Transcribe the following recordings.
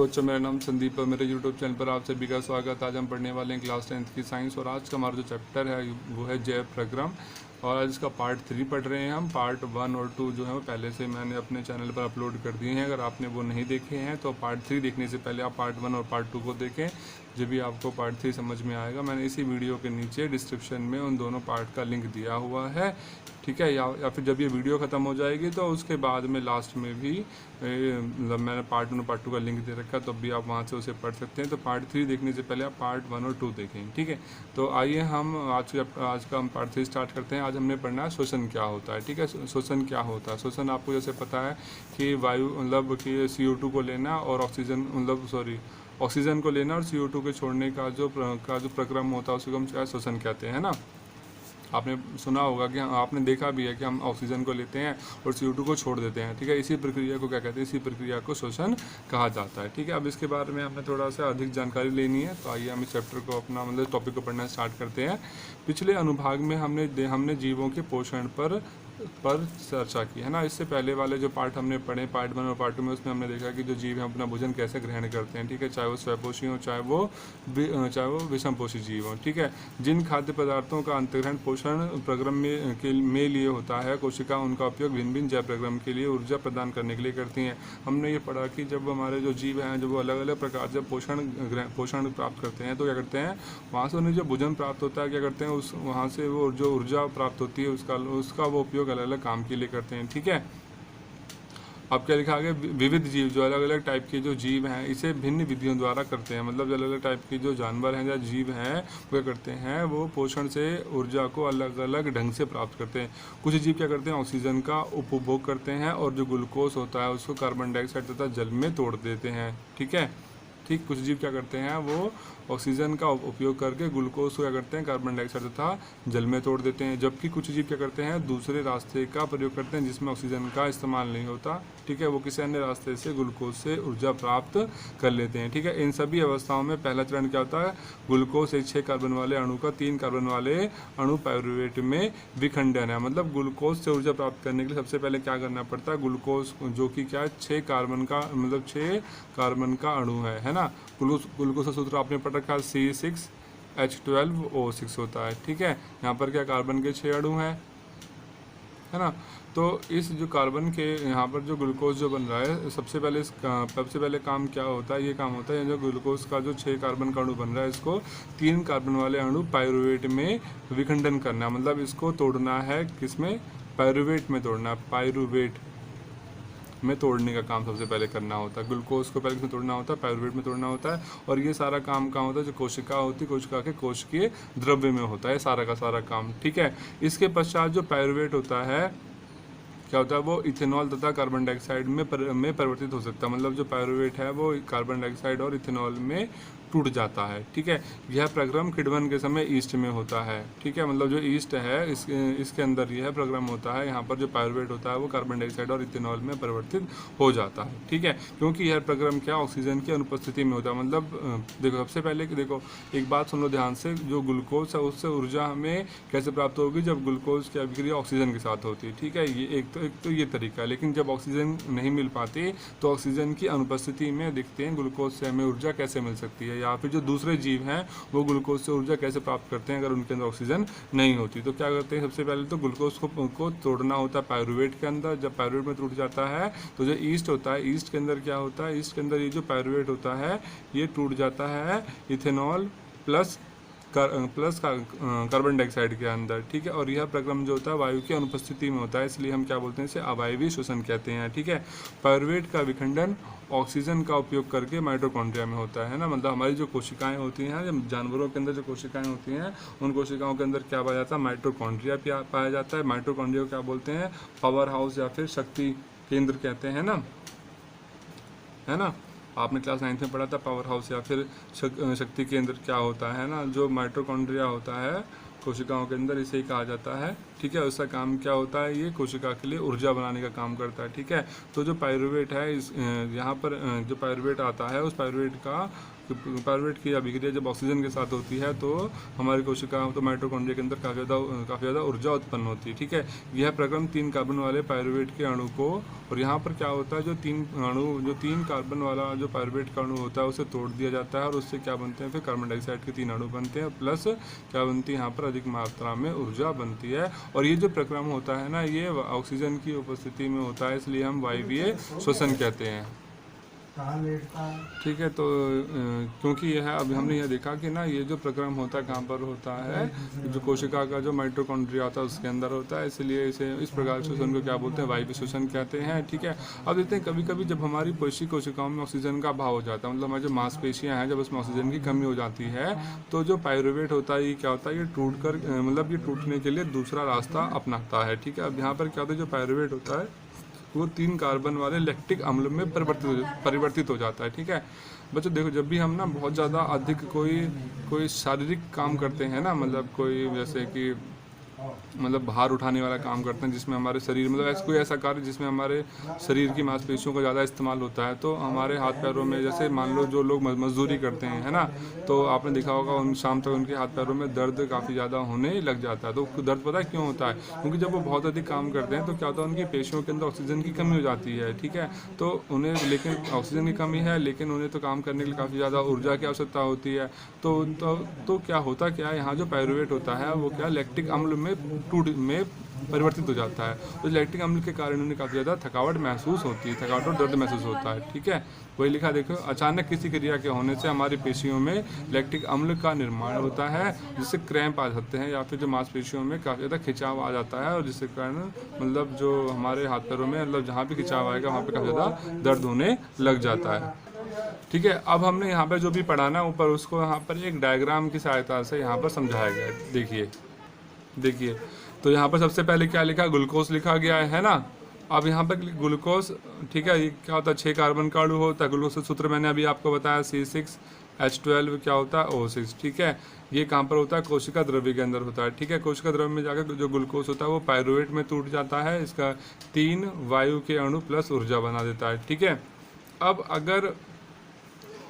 बच्चों, मेरा नाम संदीप है। मेरे यूट्यूब चैनल पर आप सभी का स्वागत। आज हम पढ़ने वाले हैं क्लास 10th की साइंस और आज का हमारा जो चैप्टर है वो है जैव प्रक्रम और आज इसका पार्ट 3 पढ़ रहे हैं हम। पार्ट 1 और 2 जो है वो पहले से मैंने अपने चैनल पर अपलोड कर दिए हैं। अगर आपने वो नहीं देखे हैं तो पार्ट 3 देखने से पहले आप पार्ट 1 और पार्ट 2 को देखें, जब भी आपको पार्ट 3 समझ में आएगा। मैंने इसी वीडियो के नीचे डिस्क्रिप्शन में उन दोनों पार्ट का लिंक दिया हुआ है, ठीक है। या फिर जब ये वीडियो ख़त्म हो जाएगी तो उसके बाद में लास्ट में भी मतलब मैंने पार्ट 1 और पार्ट 2 का लिंक दे रखा है, तब भी आप वहाँ से उसे पढ़ सकते हैं। तो पार्ट 3 देखने से पहले आप पार्ट 1 और 2 देखें, ठीक है। तो आइए हम आज का हम पार्ट 3 स्टार्ट करते हैं। आज हमने पढ़ना है श्वसन क्या होता है, ठीक है। श्वसन क्या होता है? श्वसन आपको जैसे पता है कि वायु मतलब कि CO2 को लेना और ऑक्सीजन को लेना और CO2 के छोड़ने का जो प्रक्रम होता है उसको हम श्वसन कहते हैं ना। आपने सुना होगा कि आपने देखा भी है कि हम ऑक्सीजन को लेते हैं और CO2 को छोड़ देते हैं, ठीक है। इसी प्रक्रिया को क्या कहते हैं? इसी प्रक्रिया को श्वसन कहा जाता है, ठीक है। अब इसके बारे में हमें थोड़ा सा अधिक जानकारी लेनी है, तो आइए हम इस चैप्टर को अपना मतलब टॉपिक को पढ़ना स्टार्ट करते हैं। पिछले अनुभाग में हमने जीवों के पोषण पर चर्चा की है ना। इससे पहले वाले जो पार्ट हमने पढ़े, पार्ट 1 और पार्ट 2 में, उसमें हमने देखा कि जो जीव हैं अपना भोजन कैसे ग्रहण करते हैं, ठीक है। चाहे वो स्वयंपोषी हो चाहे वो विषमपोषी जीव हो, ठीक है। जिन खाद्य पदार्थों का अंतग्रहण पोषण प्रक्रम में लिए होता है, कोशिका उनका उपयोग भिन्न भिन्न जैव प्रक्रम के लिए ऊर्जा प्रदान करने के लिए करती हैं। हमने ये पढ़ा कि जब हमारे जो जीव हैं जब वो अलग अलग प्रकार से पोषण प्राप्त करते हैं तो क्या करते हैं, वहाँ से उन्हें जो भोजन प्राप्त होता है क्या करते हैं, वहाँ से वो जो ऊर्जा प्राप्त होती है उसका वो उपयोग अलग अलग काम के लिए करते हैं, ठीक है। अब क्या लिखा आगे? विविध जीव, जो अलग अलग टाइप के जो जीव हैं इसे भिन्न विधियों द्वारा करते हैं। मतलब अलग अलग टाइप के जो जानवर हैं या जीव हैं वो क्या करते हैं, वो पोषण से ऊर्जा को अलग अलग ढंग से प्राप्त करते हैं। कुछ जीव क्या करते हैं, ऑक्सीजन का उपभोग करते हैं और जो ग्लूकोज होता है उसको कार्बन डाइऑक्साइड तथा जल में तोड़ देते हैं, ठीक है। ठीक, कुछ जीव क्या करते हैं, वो ऑक्सीजन का उपयोग करके ग्लूकोज को क्या करते हैं, कार्बन डाइऑक्साइड तथा जल में तोड़ देते हैं। जबकि कुछ जीव क्या करते हैं, दूसरे रास्ते का प्रयोग करते हैं जिसमें ऑक्सीजन का इस्तेमाल नहीं होता, ठीक है। वो किसी अन्य रास्ते से ग्लूकोज से ऊर्जा प्राप्त कर लेते हैं, ठीक है। इन सभी अवस्थाओं में पहला चरण क्या होता है, ग्लूकोज एक 6 कार्बन वाले अणु का 3 कार्बन वाले अणु पाइरूवेट में विखंडन है। मतलब ग्लूकोज से ऊर्जा प्राप्त करने के लिए सबसे पहले क्या करना पड़ता है, ग्लूकोज जो कि क्या 6 कार्बन का मतलब 6 कार्बन का अणु है ना। ग्लूकोज का सूत्र आपने पढ़ रखा है, C6H12O6 होता है, ठीक है। यहाँ पर क्या कार्बन के 6 अणु हैं, है ना। तो इस जो कार्बन के यहाँ पर जो ग्लूकोज जो बन रहा है, सबसे पहले काम क्या होता है, ये काम होता है जो ग्लूकोज का जो 6 कार्बन का अणु बन रहा है इसको 3 कार्बन वाले अणु पाइरूवेट में विखंडन करना। मतलब इसको तोड़ना है, किसमें, पाइरूवेट में तोड़ना है। पाइरूवेट में तोड़ने का काम सबसे पहले करना होता है। ग्लूकोज को पहले इसमें तोड़ना होता है, पाइरूवेट में तोड़ना होता है। और ये सारा काम कहाँ होता है, जो कोशिका होती है, कोशिका के कोशिकीय द्रव्य में होता है सारा का सारा काम, ठीक है। इसके पश्चात जो पाइरूवेट होता है क्या होता है, वो इथेनॉल तथा कार्बन डाइऑक्साइड में परिवर्तित हो सकता है। मतलब जो पाइरूवेट है वो कार्बन डाइऑक्साइड और इथेनॉल में टूट जाता है, ठीक है। यह प्रक्रम किण्वन के समय ईस्ट में होता है, ठीक है। मतलब जो ईस्ट है इसके अंदर यह प्रक्रम होता है। यहाँ पर जो पाइरूवेट होता है वो कार्बन डाइऑक्साइड और इथेनॉल में परिवर्तित हो जाता है, ठीक है। क्योंकि यह प्रक्रम क्या ऑक्सीजन की अनुपस्थिति में होता है। मतलब देखो, सबसे पहले कि देखो एक बात सुन लो ध्यान से, जो ग्लूकोज है उससे ऊर्जा हमें कैसे प्राप्त होगी, जब ग्लूकोज की अभिक्रिया ऑक्सीजन के साथ होती है, ठीक है। ये एक तो ये तरीका है। लेकिन जब ऑक्सीजन नहीं मिल पाती तो ऑक्सीजन की अनुपस्थिति में देखते हैं ग्लूकोज से हमें ऊर्जा कैसे मिल सकती है, या फिर जो दूसरे जीव हैं वो ग्लूकोज से ऊर्जा कैसे प्राप्त करते हैं अगर उनके अंदर ऑक्सीजन नहीं होती। तो क्या करते हैं, सबसे पहले तो ग्लूकोज को तोड़ना होता है पाइरूवेट के अंदर। जब पाइरूवेट में टूट जाता है तो जो ईस्ट होता है, ईस्ट के अंदर क्या होता है, ईस्ट के अंदर ये जो पाइरूवेट होता है ये टूट जाता है इथेनॉल प्लस कार्बन डाइऑक्साइड के अंदर, ठीक है। और यह प्रक्रम जो होता है वायु की अनुपस्थिति में होता है, इसलिए हम क्या बोलते हैं, इसे अवायवीय श्वसन कहते हैं, ठीक है। पाइरूवेट का विखंडन ऑक्सीजन का उपयोग करके माइटोकॉन्ड्रिया में होता है ना। मतलब हमारी जो कोशिकाएं होती हैं, जब जानवरों के अंदर जो कोशिकाएं होती हैं उन कोशिकाओं के अंदर क्या पाया जाता है, माइटोकॉन्ड्रिया पाया जाता है। माइटोकॉन्ड्रिया को क्या बोलते हैं, पावर हाउस या फिर शक्ति केंद्र कहते हैं ना, है ना। आपने क्लास 9th में पढ़ा था पावर हाउस या फिर शक्ति केंद्र क्या होता है ना। जो माइटोकॉन्ड्रिया होता है कोशिकाओं के अंदर, इसे ही कहा जाता है। ठीक है, उसका काम क्या होता है, ये कोशिका के लिए ऊर्जा बनाने का काम करता है। ठीक है, तो जो पायरुवेट है इस यहाँ पर जो पायरुवेट आता है, उस पायरुवेट की अभिक्रिया जब ऑक्सीजन के साथ होती है तो हमारी कोशिकाओं तो माइटोकॉन्ड्रिया के अंदर काफ़ी ज़्यादा ऊर्जा उत्पन्न होती है। ठीक है, यह प्रक्रम 3 कार्बन वाले पायरुवेट के अणु को, और यहाँ पर क्या होता है, जो 3 कार्बन वाला जो पायरुवेट का अणु होता है उसे तोड़ दिया जाता है और उससे क्या बनते हैं, फिर कार्बन डाइऑक्साइड के 3 अणु बनते हैं, प्लस क्या बनती है, यहाँ पर अधिक मात्रा में ऊर्जा बनती है। और ये जो प्रक्रम होता है ना, ये ऑक्सीजन की उपस्थिति में होता है, इसलिए हम वायवीय श्वसन कहते हैं। ठीक है, तो क्योंकि यह अब हमने यह देखा कि ना, ये जो प्रक्रम होता है कहाँ पर होता है, जो कोशिका का जो माइटोकॉन्ड्रिया होता है उसके अंदर होता है, इसलिए इसे इस प्रकार श्वसन को क्या बोलते हैं, वायवीय श्वसन कहते हैं। ठीक है, अब देखते हैं कभी कभी जब हमारी पेशी कोशिकाओं में ऑक्सीजन का अभाव हो जाता है, मतलब हमारी जो मांसपेशियाँ हैं, जब उसमें ऑक्सीजन की कमी हो जाती है, तो जो पायरुवेट होता है ये क्या होता है, ये टूट कर मतलब ये टूटने के लिए दूसरा रास्ता अपनाता है। ठीक है, अब यहाँ पर क्या होता है, जो पायरुवेट होता है वो 3 कार्बन वाले लैक्टिक अम्ल में परिवर्तित हो जाता है। ठीक है बच्चों, देखो जब भी हम ना बहुत ज़्यादा अधिक कोई शारीरिक काम करते हैं ना, मतलब कोई जैसे कि मतलब भार उठाने वाला काम करते हैं जिसमें हमारे शरीर मतलब कोई ऐसा कार्य जिसमें हमारे शरीर की मांसपेशियों का ज़्यादा इस्तेमाल होता है, तो हमारे हाथ पैरों में, जैसे मान लो जो लोग मजदूरी करते हैं, है ना, तो आपने देखा होगा उन शाम तक उनके हाथ पैरों में दर्द काफ़ी ज़्यादा होने लग जाता है। तो दर्द पता है क्यों होता है, क्योंकि जब वो बहुत अधिक काम करते हैं तो क्या होता है, उनकी पेशियों के अंदर ऑक्सीजन की कमी हो जाती है। ठीक है, तो उन्हें, लेकिन ऑक्सीजन की कमी है, लेकिन उन्हें तो काम करने के लिए काफ़ी ज़्यादा ऊर्जा की आवश्यकता होती है। तो क्या होता क्या है, यहाँ जो पायरुवेट होता है वो क्या लैक्टिक अम्ल में परिवर्तित हो जाता है। तो लैक्टिक अम्ल के कारण उन्हें काफ़ी ज़्यादा थकावट महसूस होती है, थकावट और दर्द महसूस होता है। ठीक है, वही लिखा देखो, अचानक किसी क्रिया के होने से हमारी पेशियों में लैक्टिक अम्ल का निर्माण होता है, जिससे क्रैम्प आ जाते हैं या फिर जो मांसपेशियों में काफ़ी ज़्यादा खिंचाव आ जाता है, और जिसके कारण मतलब जो हमारे हाथ पैरों में मतलब जहाँ भी खिंचाव आएगा वहाँ पे काफ़ी ज़्यादा दर्द होने लग जाता है। ठीक है, अब हमने यहाँ पर जो भी पढ़ा ना ऊपर, उसको यहाँ पर एक डायग्राम की सहायता से यहाँ पर समझाया गया है। देखिए तो यहाँ पर सबसे पहले क्या लिखा, ग्लूकोज लिखा गया है ना। अब यहाँ पर ग्लूकोज, ठीक है, ये क्या होता है, 6 कार्बन का अणु होता है। ग्लूकोज का सूत्र मैंने अभी आपको बताया, C6H12 क्या होता है, O6। ठीक है, ये कहाँ पर होता है, कोशिका द्रव्य के अंदर होता है। ठीक है, कोशिका द्रव्य में जाकर जो ग्लूकोज होता है वो पायरुवेट में टूट जाता है, इसका 3 वायु के अणु प्लस ऊर्जा बना देता है। ठीक है, अब अगर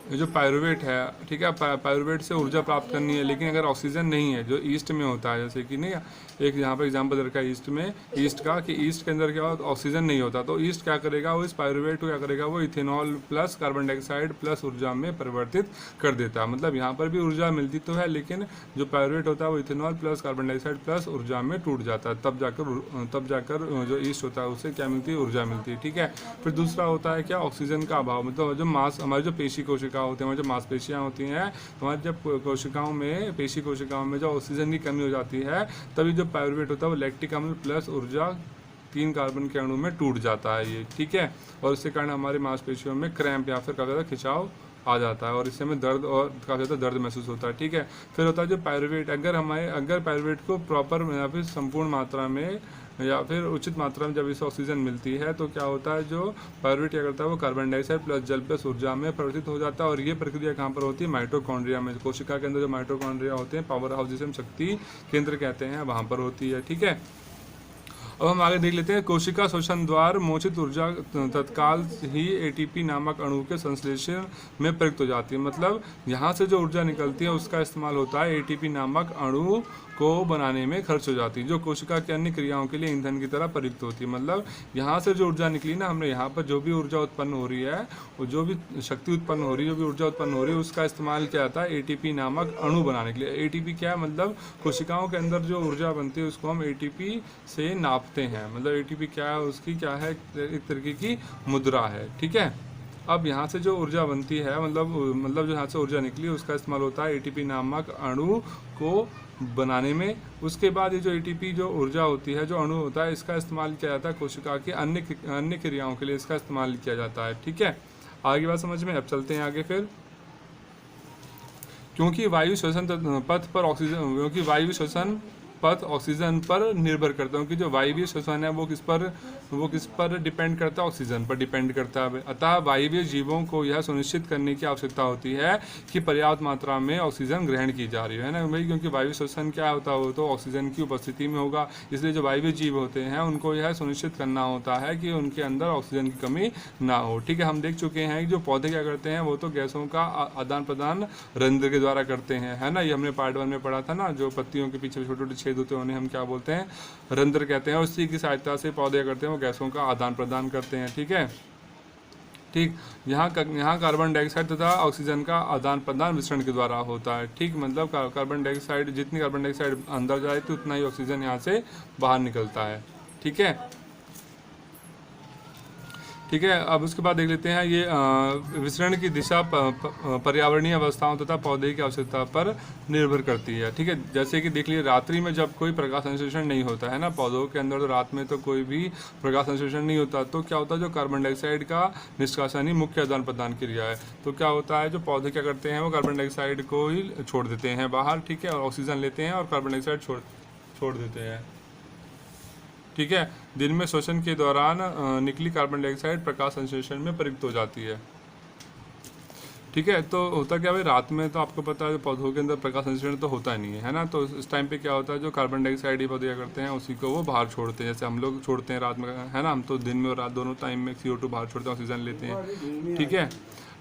ये जो पायरुवेट है, ठीक है, पायरुवेट से ऊर्जा प्राप्त करनी है, लेकिन अगर ऑक्सीजन नहीं है, जो ईस्ट में होता है, जैसे कि नहीं, एक यहाँ पर एग्जाम्पल रखा है ईस्ट का, कि ईस्ट के अंदर क्या होता है, ऑक्सीजन नहीं होता, तो ईस्ट क्या करेगा, वो इस पायरुवेट को क्या करेगा, वो ethanol plus carbon dioxide plus ऊर्जा में परिवर्तित कर देता है। मतलब यहाँ पर भी ऊर्जा मिलती तो है, लेकिन जो पायरुवेट होता है वो ethanol plus carbon dioxide plus ऊर्जा में टूट जाता है, तब जाकर जो ईस्ट होता है उसे क्या मिलती है, ऊर्जा मिलती है। ठीक है, फिर दूसरा होता है क्या, ऑक्सीजन का अभाव, मतलब जो हमारी जो पेशी कोशिका होती है, हमारी जो मांसपेशियाँ होती हैं, हमारी जब पेशी कोशिकाओं में जो ऑक्सीजन की कमी हो जाती है, तभी जो पायरुवेट होता है वो लैक्टिक अम्ल प्लस ऊर्जा 3 कार्बन के अणु में टूट जाता है ये। ठीक है, और इसके कारण हमारी मांसपेशियों में क्रैम्प या फिर काफ़ी ज़्यादा खिंचाव आ जाता है, और इससे हमें दर्द और काफ़ी ज़्यादा दर्द महसूस होता है। ठीक है, फिर होता है जो पायरुवेट, अगर पायरुवेट को प्रॉपर या फिर संपूर्ण मात्रा में या फिर उचित मात्रा में जब इसे ऑक्सीजन मिलती है, तो क्या होता है, जो पायरुवेट क्या करता है, वो कार्बन डाइऑक्साइड प्लस जल प्लस ऊर्जा में परिवर्तित हो जाता है। और ये प्रक्रिया कहाँ पर होती है, माइटोकॉन्ड्रिया में, कोशिका के अंदर जो माइटोकॉन्ड्रिया होते हैं, पावर हाउस जिसे हम शक्ति केंद्र कहते हैं, वहाँ पर होती है। ठीक है, अब हम आगे देख लेते हैं, कोशिका श्वसन द्वारा मोचित ऊर्जा तत्काल ही एटीपी नामक अणु के संश्लेषण में प्रयुक्त हो जाती है। मतलब यहाँ से जो ऊर्जा निकलती है उसका इस्तेमाल होता है एटीपी नामक अणु को बनाने में खर्च हो जाती है, जो कोशिका की अन्य क्रियाओं के लिए ईंधन की तरह प्रयुक्त होती है। मतलब यहाँ से जो ऊर्जा निकली ना, हमने यहाँ पर जो भी ऊर्जा उत्पन्न हो रही है, वो जो भी शक्ति उत्पन्न हो रही है, जो भी ऊर्जा उत्पन्न हो रही है, उसका इस्तेमाल क्या आता है, एटीपी नामक अणु बनाने के लिए। एटीपी क्या है, मतलब कोशिकाओं के अंदर जो ऊर्जा बनती है उसको हम एटीपी से नापते हैं। मतलब एटीपी क्या है, उसकी क्या है, एक तरीके की मुद्रा है। ठीक है, अब यहाँ से जो ऊर्जा बनती है, मतलब जो यहाँ से ऊर्जा निकली उसका इस्तेमाल होता है एटीपी नामक अणु को बनाने में। उसके बाद ये जो एटीपी जो ऊर्जा होती है, जो अणु होता है, इसका इस्तेमाल किया जाता है कोशिका की अन्य क्रियाओं के लिए, इसका इस्तेमाल किया जाता है। ठीक है, आगे बात समझ में। अब चलते हैं आगे फिर। क्योंकि वायु श्वसन पथ पर ऑक्सीजन, क्योंकि वायु श्वसन पथ ऑक्सीजन पर निर्भर करता है, कि जो वायवीय श्वसन है वो किस पर डिपेंड करता है, ऑक्सीजन पर डिपेंड करता है। अतः वायवीय जीवों को यह सुनिश्चित करने की आवश्यकता होती है कि पर्याप्त मात्रा में ऑक्सीजन ग्रहण की जा रही है ना भाई, क्योंकि वायु श्वसन क्या होता है, वो तो ऑक्सीजन की उपस्थिति में होगा। इसलिए जो वायवीय जीव होते हैं उनको यह सुनिश्चित करना होता है कि उनके अंदर ऑक्सीजन की कमी ना हो। ठीक है, हम देख चुके हैं कि जो पौधे क्या करते हैं वो तो गैसों का आदान प्रदान रंध्र के द्वारा करते हैं, है ना। ये हमने पार्ट 1 में पढ़ा था ना, जो पत्तियों के पीछे छोटे छोटे छेद होते हैं उन्हें हम क्या बोलते हैं, रंध्र कहते हैं। और इसी की सहायता से पौधे करते हैं वो गैसों का आदान प्रदान करते हैं। ठीक है, ठीक, यहाँ कार्बन डाइऑक्साइड तथा ऑक्सीजन का आदान प्रदान विसरण के द्वारा होता है। ठीक, मतलब कार्बन डाइऑक्साइड, जितनी कार्बन डाइऑक्साइड अंदर जाए तो उतना ही ऑक्सीजन यहाँ से बाहर निकलता है। ठीक है, ठीक है। अब उसके बाद देख लेते हैं ये विसरण की दिशा पर्यावरणीय अवस्थाओं तथा पौधे की आवश्यकता पर निर्भर करती है। ठीक है, जैसे कि देख लीजिए रात्रि में जब कोई प्रकाश संश्लेषण नहीं होता है ना, पौधों के अंदर तो रात में तो कोई भी प्रकाश संश्लेषण नहीं होता, तो क्या होता है, जो कार्बन डाइऑक्साइड का निष्कासन ही मुख्य आदान प्रदान क्रिया है। तो क्या होता है, जो पौधे क्या करते हैं वो कार्बन डाइऑक्साइड को ही छोड़ देते हैं बाहर, ठीक है, और ऑक्सीजन लेते हैं और कार्बन डाइऑक्साइड छोड़ देते हैं। ठीक है, दिन में श्वसन के दौरान निकली कार्बन डाइऑक्साइड प्रकाश संश्लेषण में प्रयुक्त हो जाती है। ठीक है, तो होता क्या भाई, रात में तो आपको पता है पौधों के अंदर प्रकाश संश्लेषण तो होता नहीं है ना, तो इस टाइम पे क्या होता है, जो कार्बन डाइऑक्साइड ये पौधे क्या करते हैं उसी को वो बाहर छोड़ते हैं, जैसे हम लोग छोड़ते हैं रात में, है ना। हम तो दिन में और रात दोनों टाइम में CO2 बाहर छोड़ते हैं, ऑक्सीजन लेते हैं। ठीक है,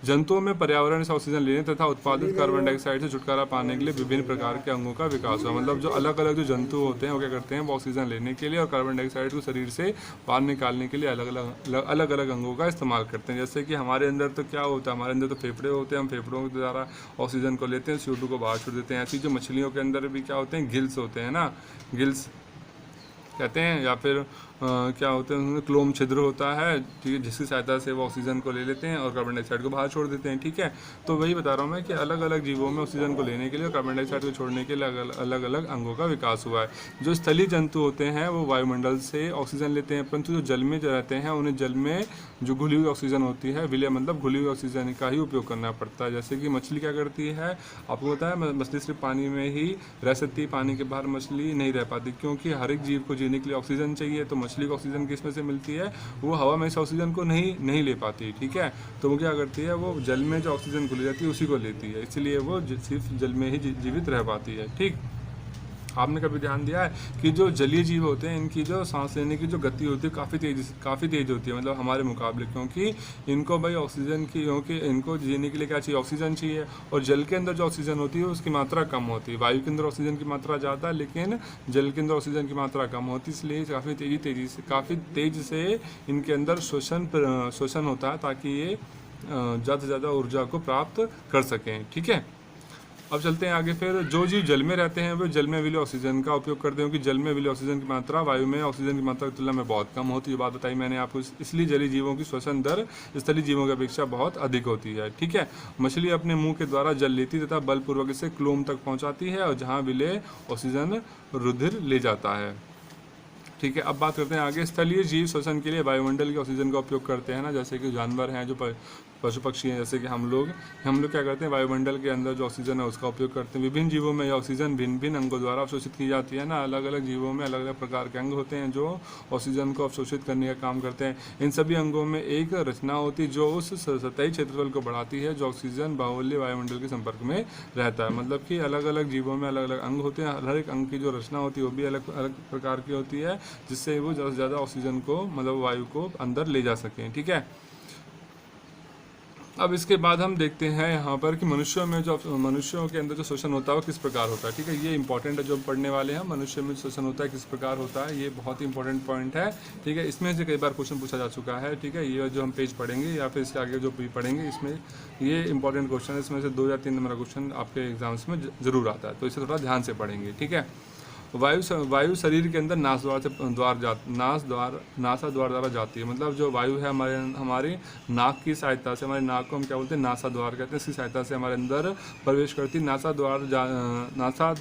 जंतुओं में पर्यावरण से ऑक्सीजन लेने तथा उत्पादित कार्बन डाइऑक्साइड से छुटकारा पाने के लिए विभिन्न प्रकार के अंगों का विकास हुआ। मतलब जो अलग अलग जो जंतु होते हैं वो क्या करते हैं, वो ऑक्सीजन लेने के लिए और कार्बन डाइऑक्साइड को शरीर से बाहर निकालने के लिए अलग अलग अंगों का इस्तेमाल करते हैं। जैसे कि हमारे अंदर तो क्या होता है, हमारे अंदर तो फेफड़े होते हैं, हम फेफड़ों के द्वारा ऑक्सीजन को लेते हैं, CO2 को बाहर छोड़ देते हैं। ऐसी जो मछलियों के अंदर भी क्या होते हैं, गिल्स होते हैं ना, गिल्स कहते हैं, या फिर क्या होते हैं उनमें क्लोम छिद्र होता है, ठीक है, जिसकी सहायता से वो ऑक्सीजन को ले लेते हैं और कार्बन डाइऑक्साइड को बाहर छोड़ देते हैं। ठीक है, तो वही बता रहा हूँ मैं कि अलग अलग जीवों में ऑक्सीजन को लेने के लिए और कार्बन डाइऑक्साइड को छोड़ने के लिए अलग अलग अंगों का विकास हुआ है। जो स्थलीय जंतु होते हैं वो वायुमंडल से ऑक्सीजन लेते हैं, परंतु जो जल में रहते हैं उन्हें जल में जो घुली हुई ऑक्सीजन होती है, विलय मतलब घुली हुई ऑक्सीजन का ही उपयोग करना पड़ता है। जैसे कि मछली क्या करती है, आपको पता है मछली सिर्फ पानी में ही रह सकती है, पानी के बाहर मछली नहीं रह पाती, क्योंकि हर एक जीव को जीने के लिए ऑक्सीजन चाहिए। तो मछली को ऑक्सीजन किस में से मिलती है, वो हवा में से ऑक्सीजन को नहीं ले पाती। ठीक है, तो वो क्या करती है, वो जल में जो ऑक्सीजन घुली जाती है उसी को लेती है, इसलिए वो सिर्फ जल में ही जीवित रह पाती है। ठीक, आपने कभी ध्यान दिया है कि जो जलीय जीव होते हैं इनकी जो सांस लेने की जो गति होती है काफ़ी तेज होती है, मतलब हमारे मुकाबले, क्योंकि इनको भाई ऑक्सीजन की, क्योंकि इनको जीने के लिए क्या चाहिए, ऑक्सीजन चाहिए। और जल के अंदर जो ऑक्सीजन होती है उसकी मात्रा कम होती है, वायु के अंदर ऑक्सीजन की मात्रा ज़्यादा है लेकिन जल के अंदर ऑक्सीजन की मात्रा कम होती है, इसलिए काफ़ी तेज़ से इनके अंदर शोषण होता है, ताकि ये ज़्यादा से ज़्यादा ऊर्जा को प्राप्त कर सकें। ठीक है, अब चलते हैं आगे। फिर जो जीव जल में रहते हैं वे जल में विलय ऑक्सीजन का उपयोग करते हैं, क्योंकि जल में विलय ऑक्सीजन की मात्रा वायु में ऑक्सीजन की मात्रा की तुलना में बहुत कम होती है, बात बताई मैंने आपको। इसलिए जलीय जीवों की श्वसन दर स्थलीय जीवों की अपेक्षा बहुत अधिक होती है। ठीक है, मछली अपने मुंह के द्वारा जल लेती तथा बलपूर्वक इसे क्लोम तक पहुँचाती है और जहाँ विलय ऑक्सीजन रुधिर ले जाता है। ठीक है, अब बात करते हैं आगे। स्थलीय जीव श्वसन के लिए वायुमंडल के ऑक्सीजन का उपयोग करते हैं ना, जैसे कि जानवर हैं, जो पशु पक्षी हैं, जैसे कि हम लोग क्या करते हैं, वायुमंडल के अंदर जो ऑक्सीजन है उसका उपयोग करते हैं। विभिन्न जीवों में यह ऑक्सीजन भिन्न भिन्न अंगों द्वारा अवशोषित की जाती है ना, अलग अलग जीवों में अलग अलग प्रकार के अंग होते हैं जो ऑक्सीजन को अवशोषित करने का काम करते हैं। इन सभी अंगों में एक रचना होती है जो उस सतही क्षेत्रफल को बढ़ाती है जो ऑक्सीजन बाहुल्य वायुमंडल के संपर्क में रहता है। मतलब कि अलग अलग जीवों में अलग अलग अंग होते हैं, हर एक अंग की जो रचना होती है वो भी अलग अलग प्रकार की होती है, जिससे वो ज़्यादा से ज़्यादा ऑक्सीजन को, मतलब वायु को अंदर ले जा सकें। ठीक है, अब इसके बाद हम देखते हैं यहाँ पर कि मनुष्यों के अंदर जो श्वसन होता है वो किस प्रकार होता है। ठीक है, ये इंपॉर्टेंट है जो पढ़ने वाले हैं, मनुष्य में श्वसन होता है किस प्रकार होता है, ये बहुत ही इंपॉर्टेंट पॉइंट है। ठीक है, इसमें से कई बार क्वेश्चन पूछा जा चुका है। ठीक है, ये जो हम पेज पढ़ेंगे या फिर इसके आगे जो भी पढ़ेंगे, इसमें ये इंपॉर्टेंट क्वेश्चन है, इसमें से 2 या 3 नंबर का क्वेश्चन आपके एग्जाम्स में जरूर आता है, तो इसे थोड़ा ध्यान से पढ़ेंगे। ठीक है, वायु शरीर के अंदर नासा द्वार द्वारा जाती है। मतलब जो वायु है हमारी नाक की सहायता से, हमारे नाक को हम क्या बोलते हैं, नासा द्वार कहते हैं, इसकी सहायता से हमारे अंदर प्रवेश करती है। नासा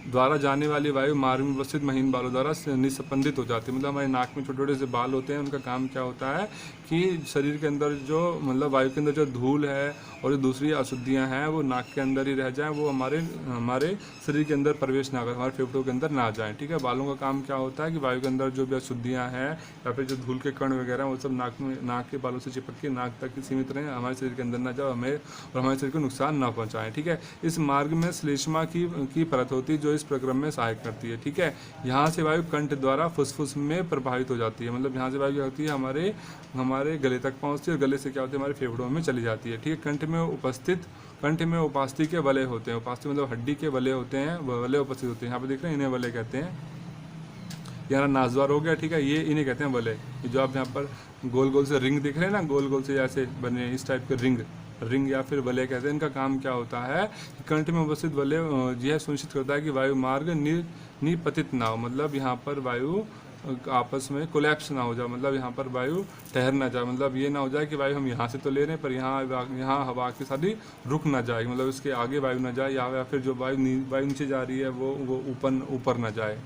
द्वारा जाने वाली वायु मार्ग में उपस्थित महीन बालों द्वारा निस्पंदित हो जाती है। मतलब हमारे नाक में छोटे छोटे से बाल होते हैं, उनका काम क्या होता है कि शरीर के अंदर जो मतलब वायु के अंदर जो धूल है और जो दूसरी अशुद्धियाँ हैं वो नाक के अंदर ही रह जाएं, वो हमारे शरीर के अंदर प्रवेश ना करें, हमारे फेफड़ों के अंदर ना जाएं। ठीक है, बालों का काम क्या होता है कि वायु के अंदर जो भी अशुद्धियाँ हैं या फिर जो धूल के कण वगैरह वो सब नाक के बालों से चिपक के नाक तक ही सीमित रहें, हमारे शरीर के अंदर ना जाए हमारे शरीर को नुकसान ना पहुँचाएँ। ठीक है, इस मार्ग में श्लेष्मा की परत होती है जो इस प्रक्रम में सहायक करती है। ठीक है, यहाँ से वायु कंठ द्वारा फुसफुस में प्रभावित हो जाती है, मतलब यहाँ से वायु क्या होती है हमारे गले तक पहुँचती है और गले से क्या होती है हमारे फेफड़ों में चली जाती है। ठीक है, कंठ में उपास्थि के वलय होते हैं, उपास्थि मतलब हड्डी के वलय होते हैं, वलय उपस्थित होते हैं। यहाँ पे देख रहे हैं, इन्हें वलय कहते हैं। यहाँ नाजवार हो गया, ठीक है, ये इन्हें कहते हैं वलय। जो आप यहाँ पर गोल गोल से रिंग दिख रहे हैं ना, गोल गोल से जैसे बने इस टाइप के रिंग या फिर वलय कहते हैं। इनका काम क्या होता है कि कंठ में उपस्थित वलय यह सुनिश्चित करता है कि वायु मार्ग निपतित ना हो, मतलब यहाँ पर वायु आपस में कोलैप्स ना हो जाए, मतलब यहाँ पर वायु ठहर ना जाए, मतलब ये ना हो जाए कि वायु हम यहाँ से तो ले रहे हैं पर यहाँ हवा की सारी रुक ना जाए, मतलब इसके आगे वायु ना जाए, या फिर जो वायु नीचे जा रही है वो ऊपर ना जाए।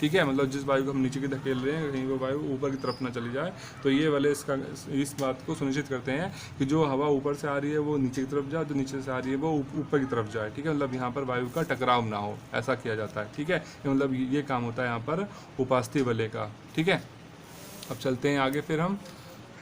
ठीक है, मतलब जिस वायु को हम नीचे की धकेल रहे हैं कहीं वो वायु ऊपर की तरफ ना चली जाए। तो ये वाले इस बात को सुनिश्चित करते हैं कि जो हवा ऊपर से आ रही है वो नीचे की तरफ जाए, जो नीचे से आ रही है वो ऊपर की तरफ जाए। ठीक है, मतलब यहाँ पर वायु का टकराव ना हो, ऐसा किया जाता है। ठीक है, मतलब ये काम होता है यहाँ पर उपास्थि वलय का। ठीक है, अब चलते हैं आगे फिर हम।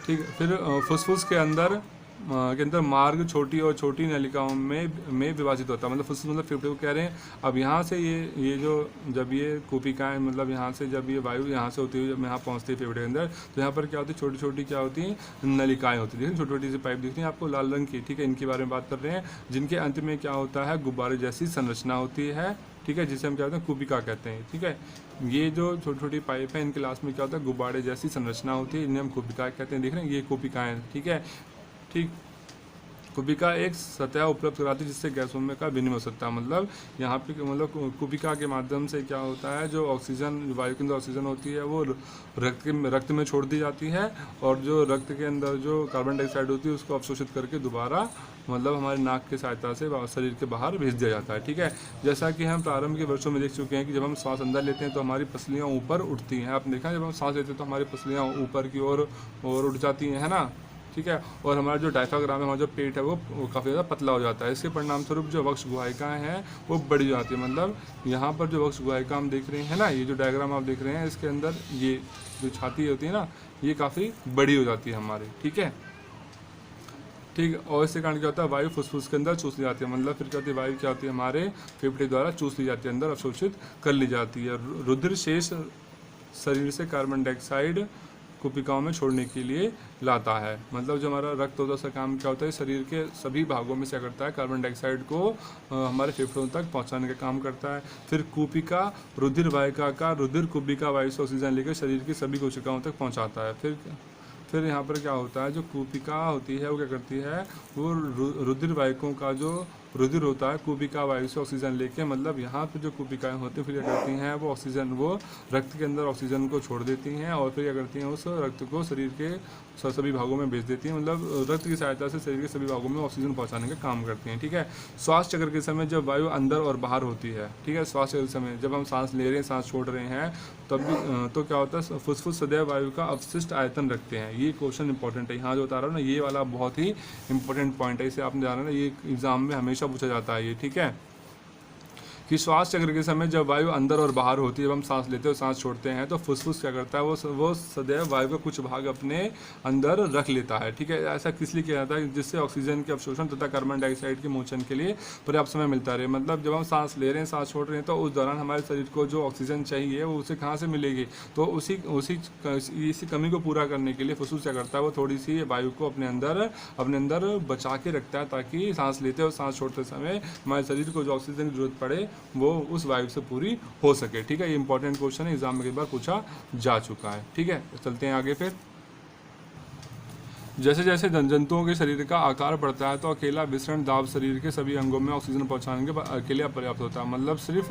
ठीक है, फिर फुसफुस के अंदर मार्ग छोटी नलिकाओं में विभाजित होता है, मतलब फुसफुस मतलब फेफड़े को कह रहे हैं। अब यहाँ से ये जो जब ये कूपिकाएँ मतलब यहाँ से जब ये वायु यहाँ से होती है जब यहाँ पहुँचती है फेफड़े के अंदर, तो यहाँ पर क्या होती है छोटी क्या होती हैं नलिकाएँ होती है, छोटी सी पाइप दिख रही है आपको लाल रंग की। ठीक है, इनके बारे में बात कर रहे हैं, जिनके अंत में क्या होता है गुब्बारे जैसी संरचना होती है। ठीक है, जिसे हम क्या कहते हैं कूपिका कहते हैं। ठीक है, ये जो छोटी पाइप है इनके लास्ट में क्या होता है गुब्बारे जैसी संरचना होती है, इन्हें हम कूपिका कहते हैं। देख रहे हैं ये कूपिकाएँ। ठीक है, ठीक, कूपिका एक सतह उपलब्ध कराती है जिससे गैसों में का विनिमय हो सकता है, मतलब यहाँ पे मतलब कूपिका के माध्यम से क्या होता है जो ऑक्सीजन वायु के अंदर ऑक्सीजन होती है वो रक्त में छोड़ दी जाती है, और जो रक्त के अंदर जो कार्बन डाइऑक्साइड होती है उसको अवशोषित करके दोबारा मतलब हमारे नाक की सहायता से शरीर के बाहर भेज दिया जाता है। ठीक है, जैसा कि हम प्रारंभ के वर्षों में देख चुके हैं कि जब हम सांस अंदर लेते हैं तो हमारी पसलियाँ ऊपर उठती हैं। आपने देखा जब हम सांस लेते हैं तो हमारी पसलियाँ ऊपर की ओर उठ जाती हैं, है ना। ठीक है, और हमारा जो डायफ्राम है, हमारा जो पेट है वो काफ़ी ज़्यादा पतला हो जाता है। इसके परिणाम स्वरूप जो वक्ष गुहायिकाएँ हैं वो बढ़ जाती है, मतलब यहाँ पर जो वक्ष गुहायिका हम देख रहे हैं ना, ये जो डायग्राम आप देख रहे हैं इसके अंदर ये जो छाती होती है ना ये काफ़ी बड़ी हो जाती है हमारी। ठीक है, ठीक, और इसके कारण क्या होता है वायु फुसफुस के अंदर चूस ली जाती है, मतलब फिर क्या होती है वायु क्या होती है हमारे फेफड़े द्वारा चूस ली जाती है, अंदर अवशोषित कर ली जाती है। रुधिर शेष शरीर से कार्बन डाइऑक्साइड कूपिकाओं में छोड़ने के लिए लाता है, मतलब जो हमारा रक्त होता है उसका काम क्या होता है शरीर के सभी भागों में से करता है कार्बन डाइऑक्साइड को हमारे फेफड़ों तक पहुंचाने का काम करता है। फिर कूपिका रुधिर वाहिका का रुधिर कूपिका वायु से ऑक्सीजन लेकर शरीर की सभी कोशिकाओं तक पहुंचाता है। फिर यहाँ पर क्या होता है जो कूपिका होती है वो क्या करती है वो रुधिर वाहिकों का जो रुधिर होता है कूपिका वायु से ऑक्सीजन लेके, मतलब यहाँ पे जो कूपिकाएँ होती हैं फिर क्या करती हैं वो रक्त के अंदर ऑक्सीजन को छोड़ देती हैं और फिर क्या करती हैं उस रक्त को शरीर के सभी भागों में भेज देती हैं, मतलब रक्त की सहायता से शरीर के सभी भागों में ऑक्सीजन पहुँचाने का काम करती हैं। ठीक है, श्वास चक्र के समय जब वायु अंदर और बाहर होती है, ठीक है, श्वास चक्र के समय जब हम सांस ले रहे हैं सांस छोड़ रहे हैं तब भी तो क्या होता है फुसफुस सदैव वायु का अवशिष्ट आयतन रखते हैं। ये क्वेश्चन इंपॉर्टेंट है, यहाँ जो बता रहा हूँ ना ये वाला बहुत ही इंपॉर्टेंट पॉइंट है, इसे आपने जाना ना ये एग्जाम में हमेशा पूछा जाता है ये। ठीक है, कि श्वास चक्र के समय जब वायु अंदर और बाहर होती है, जब हम सांस लेते हैं और सांस छोड़ते हैं तो फुसफुस क्या करता है वो सदैव वायु का कुछ भाग अपने अंदर रख लेता है। ठीक है, ऐसा किस लिए किया जाता है जिससे ऑक्सीजन के अवशोषण तथा कार्बन डाइऑक्साइड के मोचन के लिए पर्याप्त समय मिलता रहे, मतलब जब हम सांस ले रहे हैं सांस छोड़ रहे हैं तो उस दौरान हमारे शरीर को जो ऑक्सीजन चाहिए वो उसे कहाँ से मिलेगी, तो इसी कमी को पूरा करने के लिए फुसफुस क्या करता है वो थोड़ी सी वायु को अपने अंदर बचा के रखता है ताकि सांस लेते और सांस छोड़ते समय हमारे शरीर को जो ऑक्सीजन की जरूरत पड़े वो उस वायु से पूरी हो सके। ठीक है, ये इंपॉर्टेंट क्वेश्चन है, एग्जाम में कई बार पूछा जा चुका है। ठीक है, चलते हैं आगे। फिर जैसे जैसे जंतुओं के शरीर का आकार बढ़ता है तो अकेला विसरण दाब शरीर के सभी अंगों में ऑक्सीजन पहुंचाने के अकेले अपर्याप्त होता है, मतलब सिर्फ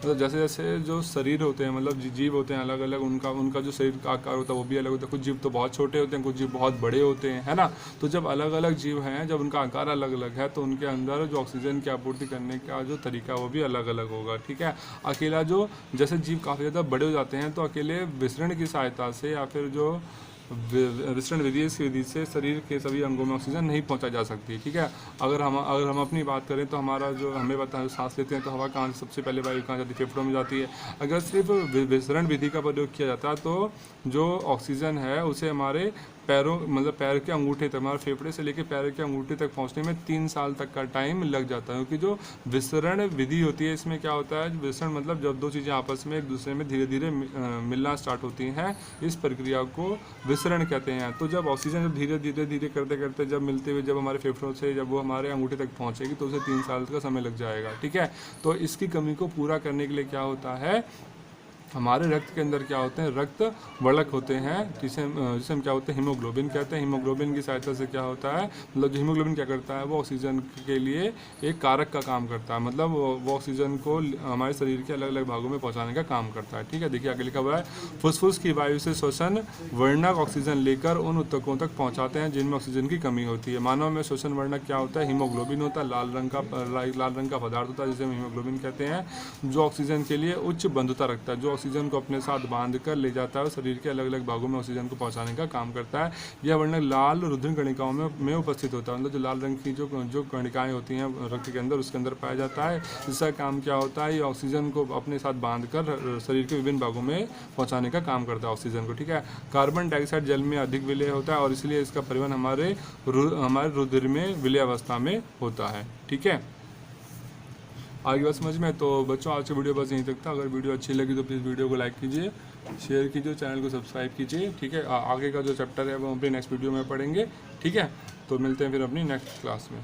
जैसे जैसे जो शरीर होते हैं मतलब जीव होते हैं अलग अलग उनका जो शरीर का आकार होता है वो भी अलग होता है, कुछ जीव तो बहुत छोटे होते हैं कुछ जीव बहुत बड़े होते हैं, है ना। तो जब अलग अलग जीव हैं जब उनका आकार अलग अलग है तो उनके अंदर जो ऑक्सीजन की आपूर्ति करने का जो तरीका वो भी अलग अलग होगा। ठीक है, अकेला जो जैसे जीव काफ़ी ज़्यादा बड़े हो जाते हैं तो अकेले विसरण की सहायता से या फिर जो विसरण विधि, इस विधि से शरीर के सभी अंगों में ऑक्सीजन नहीं पहुंचाई जा सकती, ठीक है। अगर हम अपनी बात करें तो हमारा जो हमें पता है सांस लेते हैं तो हवा कहाँ से सबसे पहले वायु कहाँ जाती है, फेफड़ों में जाती है। अगर सिर्फ विसरण विधि का प्रयोग किया जाता है तो जो ऑक्सीजन है उसे हमारे पैरों मतलब पैर के अंगूठे तक, हमारे फेफड़े से लेकर पैर के अंगूठे तक पहुंचने में 3 साल तक का टाइम लग जाता है। क्योंकि जो विसरण विधि होती है इसमें क्या होता है, विसरण मतलब जब दो चीज़ें आपस में एक दूसरे में धीरे धीरे मिलना स्टार्ट होती हैं, इस प्रक्रिया को विसरण कहते हैं। तो जब ऑक्सीजन जब धीरे धीरे करते करते जब मिलते हुए जब हमारे फेफड़ों से जब वो हमारे अंगूठे तक पहुँचेगी तो उसे 3 साल का समय लग जाएगा, ठीक है। तो इसकी कमी को पूरा करने के लिए क्या होता है, हमारे रक्त के अंदर क्या होते हैं, रक्त वर्णक होते हैं, जिसे हम क्या होते हैं, हीमोग्लोबिन कहते हैं। हीमोग्लोबिन की सहायता से क्या होता है, मतलब हीमोग्लोबिन क्या करता है, वो ऑक्सीजन के लिए एक कारक का काम करता है, मतलब वो ऑक्सीजन को हमारे शरीर के अलग अलग भागों में पहुंचाने का काम करता है, ठीक है। देखिए आगे लिखा हुआ है, फुसफुस की वायु से श्वसन वर्णक ऑक्सीजन लेकर उन ऊतकों तक पहुँचाते हैं जिनमें ऑक्सीजन की कमी होती है। मानव में श्वसन वर्णक क्या होता है, हीमोग्लोबिन होता है, लाल रंग का पदार्थ होता है जिसे हम हीमोग्लोबिन कहते हैं, जो ऑक्सीजन के लिए उच्च बंधुता रखता है, जो ऑक्सीजन को अपने साथ बांध कर ले जाता है और शरीर के अलग अलग भागों में ऑक्सीजन को पहुंचाने का काम करता है। यह वर्णक लाल रुधिर कणिकाओं में उपस्थित होता है, मतलब जो लाल रंग की जो कणिकाएं होती हैं रक्त के अंदर, उसके अंदर पाया जाता है। इसका काम क्या होता है, ये ऑक्सीजन को अपने साथ बांध कर शरीर के विभिन्न भागों में पहुँचाने का काम करता है ऑक्सीजन को, ठीक है। कार्बन डाइऑक्साइड जल में अधिक विलय होता है और इसलिए इसका परिवहन हमारे रुधिर में विलय अवस्था में होता है, ठीक है। आगे बात समझ में। तो बच्चों आज की वीडियो बस यहीं तक था। अगर वीडियो अच्छी लगी तो प्लीज़ वीडियो को लाइक कीजिए, शेयर कीजिए, चैनल को सब्सक्राइब कीजिए, ठीक है। आगे का जो चैप्टर है वो हम अपने नेक्स्ट वीडियो में पढ़ेंगे, ठीक है। तो मिलते हैं फिर अपनी नेक्स्ट क्लास में।